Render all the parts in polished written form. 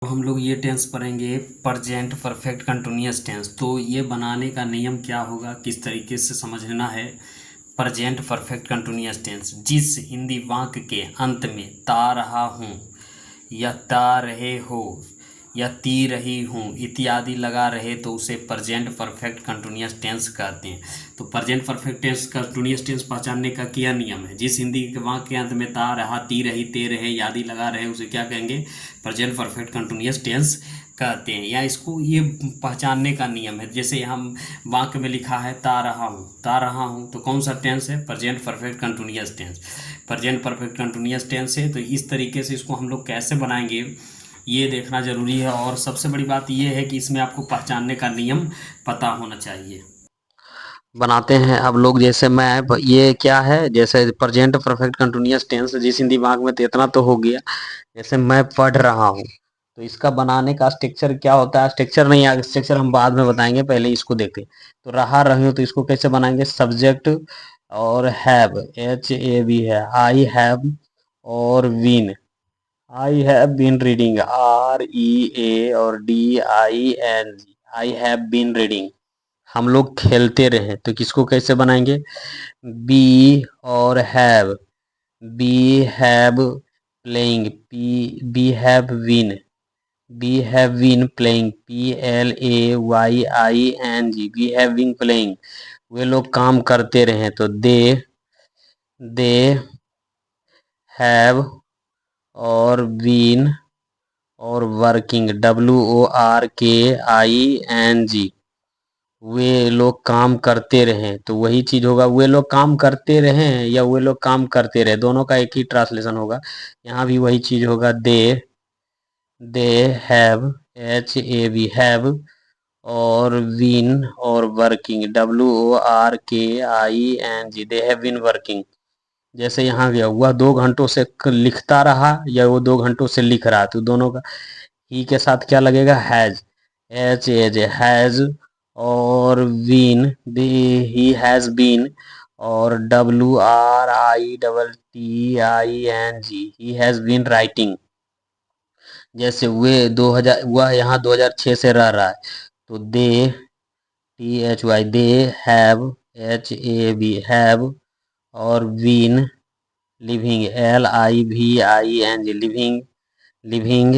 तो हम लोग ये टेंस पढ़ेंगे प्रजेंट परफेक्ट कंटिन्यूअस टेंस। तो ये बनाने का नियम क्या होगा, किस तरीके से समझना है। प्रजेंट परफेक्ट कंटिन्यूअस टेंस, जिस हिंदी वाक्य के अंत में ता रहा हूँ या ता रहे हो या ती रही हूँ इत्यादि लगा रहे तो उसे प्रजेंट परफेक्ट कंटिन्यूअस टेंस कहते हैं। तो present perfect tense continuous tense पहचानने का क्या नियम है। जिस हिंदी के वाक्य के अंत में ता रहा ती रही ते रहे आदि लगा रहे उसे क्या कहेंगे, प्रजेंट परफेक्ट कंटिन्यूअस टेंस कहते हैं। या इसको ये पहचानने का नियम है, जैसे हम वाक्य में लिखा है ता रहा हूँ तो कौन सा टेंस है, present perfect continuous tense. Present perfect continuous tense है। तो इस तरीके से इसको हम लोग कैसे बनाएंगे ये देखना जरूरी है। और सबसे बड़ी बात ये है कि इसमें आपको पहचानने का नियम पता होना चाहिए। बनाते हैं अब लोग, जैसे मैं ये क्या है, जैसे प्रेजेंट परफेक्ट कंटिन्यूअस टेंस जिस दिमाग में तो इतना तो हो गया। जैसे मैं पढ़ रहा हूँ तो इसका बनाने का स्ट्रक्चर क्या होता है, स्ट्रक्चर नहीं आगे, स्ट्रक्चर हम बाद में बताएंगे, पहले इसको देखते हैं। तो रहा रही हूँ तो इसको कैसे बनाएंगे, सब्जेक्ट और हैव, एच ए बी है, आई हैव और been, I have been reading, R E A और D I N G, I have been reading. हम लोग खेलते रहे तो किसको कैसे बनाएंगे, बी और have, we have playing, we have been, we have been playing, P L A Y I N G, we have been playing. वे लोग काम करते रहे तो दे हैव और बीन और working, W O R K I N जी, वे लोग काम करते रहे तो वही चीज होगा, वे लोग काम करते रहे या वे लोग काम करते रहे, दोनों का एक ही ट्रांसलेशन होगा। यहाँ भी वही चीज होगा, they have, H A B have और बीन और working, W O R K I N G, they have been working. जैसे यहाँ गया वह 2 घंटों से लिखता रहा या वो 2 घंटों से लिख रहा, तो दोनों का ही के साथ क्या लगेगा, हैज, एच एज हैज और बीन, ही हैज बीन और W R I double T I N G, he has been writing. जैसे वे 2000, वह यहाँ 2006 से रह रहा है तो they, T H Y, they have, H A B have और been living, L I V I N G, living, living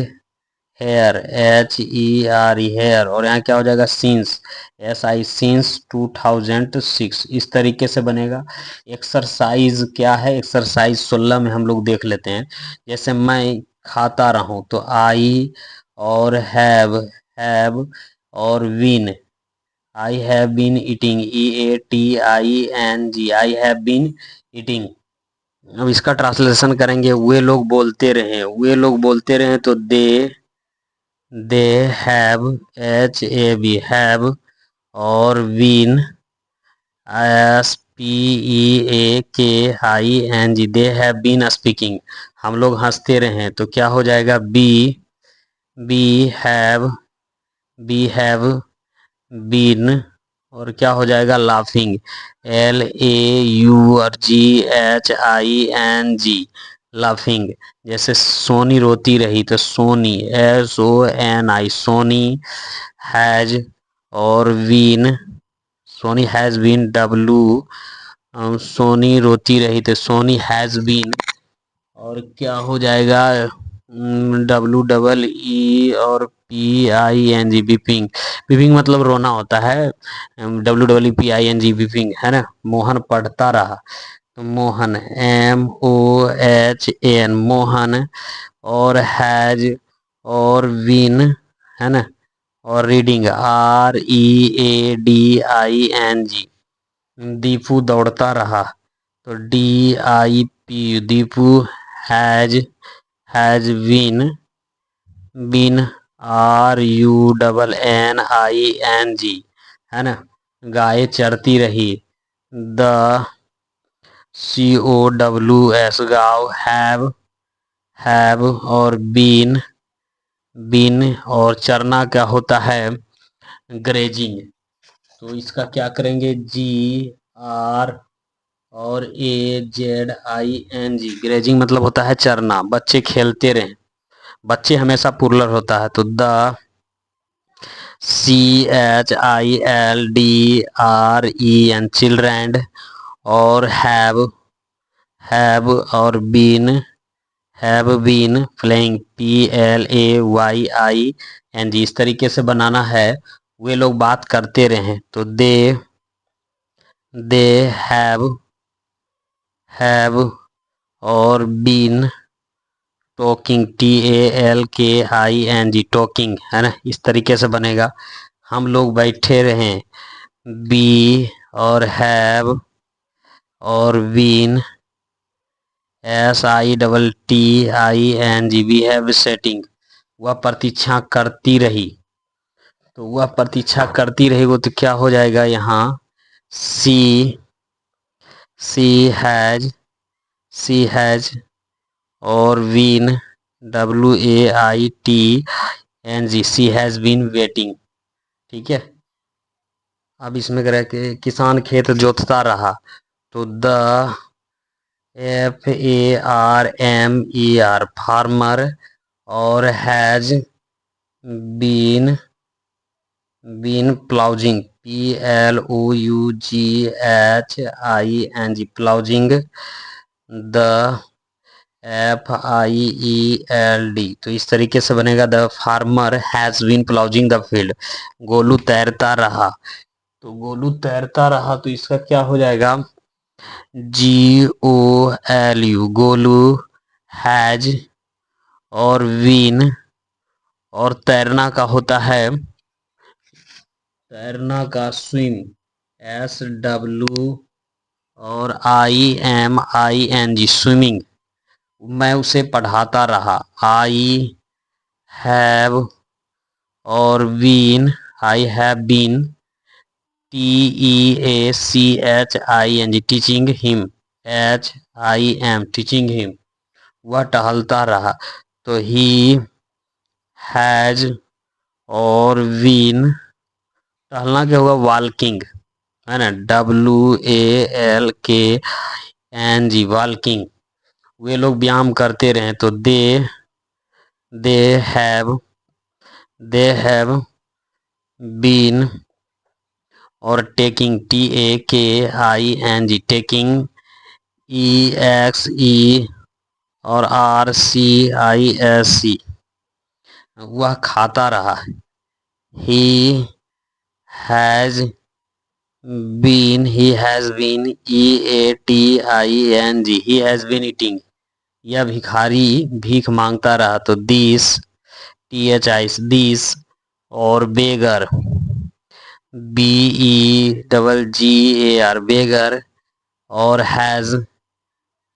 here, H E R E here. और यहाँ क्या हो जाएगा, सीन्स, एस आई सीन्स 2006। इस तरीके से बनेगा। एक्सरसाइज क्या है, एक्सरसाइज 16 में हम लोग देख लेते हैं। जैसे मैं खाता रहूं तो आई और हैव और been, I have been eating, E A T I N G, I have been eating. अब इसका ट्रांसलेशन करेंगे, वे लोग बोलते रहे, वे लोग बोलते रहे तो they have, H A B have और been, S P E A K I N G, they have been speaking. हम लोग हंसते रहे तो क्या हो जाएगा, we have, we have been और क्या हो जाएगा, लाफिंग, एल ए यू और G H I N G, laughing. जैसे सोनी रोती रही तो Soni, S O N I, Soni has और been, Soni has been, W, Soni रोती रही तो सोनी हैज बीन और क्या हो जाएगा, डब्लू डबल ई और पी आई एन जी, बिपिंग। बिपिंग मतलब रोना होता है, W double E P I N G, weeping है ना। मोहन पढ़ता रहा तो Mohan, M O H N, Mohan और हैज और विन है ना, और reading, R E A D I N G. Deepu दौड़ता रहा तो D I P, Deepu has, has been R U double N I N G है ना। गाय चरती रही, the C O W S, गाँव, हैव और बीन और चरना क्या होता है, ग्रेजिंग। तो इसका क्या करेंगे, जी आर और A Z I N G, grazing मतलब होता है चरना। बच्चे खेलते रहे, बच्चे हमेशा प्लूरल होता है, तो द children, चिल्ड्रन, और और बीन प्लेइंग, PLAYING, इस तरीके से बनाना है। वे लोग बात करते रहे, तो दे हैव और बीन टॉकिंग, TALKING, टॉकिंग, है ना, इस तरीके से बनेगा। हम लोग बैठे रहें, बी और हैव और been, SITTING, we have setting, वह प्रतीक्षा करती रही। तो वह प्रतीक्षा करती रही, वो तो क्या हो जाएगा यहाँ, सी हैज और been, WAITNG, she has been waiting. ठीक है। अब इसमें कह कि किसान खेत जोतता रहा, तो द FARMER, फार्मर, और has been ploughing, PLOUGHING, ploughing the FIELD। तो इस तरीके से बनेगा, the farmer has been ploughing the field. Golu तैरता रहा, तो गोलू तैरता रहा, तो इसका क्या हो जाएगा, GOLU, गोलू हैज और बीन, और तैरना का होता है, तैरना का स्विम, SW और IMING, स्विमिंग। मैं उसे पढ़ाता रहा, और I have been, TEACHING, teaching him, HIM, teaching him. वह टहलता रहा, तो ही हैज और बीन, टहलना क्या होगा, वॉकिंग, है ना, WALKNG, वॉकिंग। वे लोग व्यायाम करते रहे, तो दे हैव बीन और टेकिंग, TAKING, टेकिंग, EXE और RCISC। वह खाता रहा, he has been EATING, he has been eating. यह भिखारी भीख मांगता रहा, तो दिस और बेगर, BEGGAR, बेगर, और हैज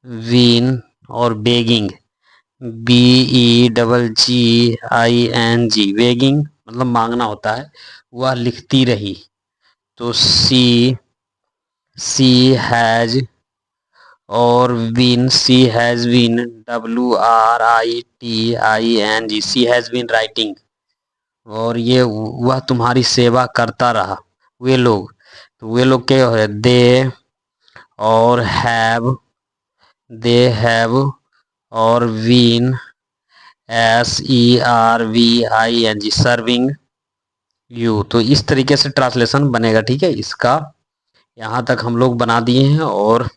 बीन और बेगिंग, BEGGING, बेगिंग मतलब मांगना होता है। वह लिखती रही, तो सी हैज और she has been, WRITING, she has been writing. और ये वह तुम्हारी सेवा करता रहा, वे लोग, तो वे लोग क्या है, और हैव और बीन, SERVING, सर्विंग यू। तो इस तरीके से ट्रांसलेशन बनेगा। ठीक है, इसका यहाँ तक हम लोग बना दिए हैं, और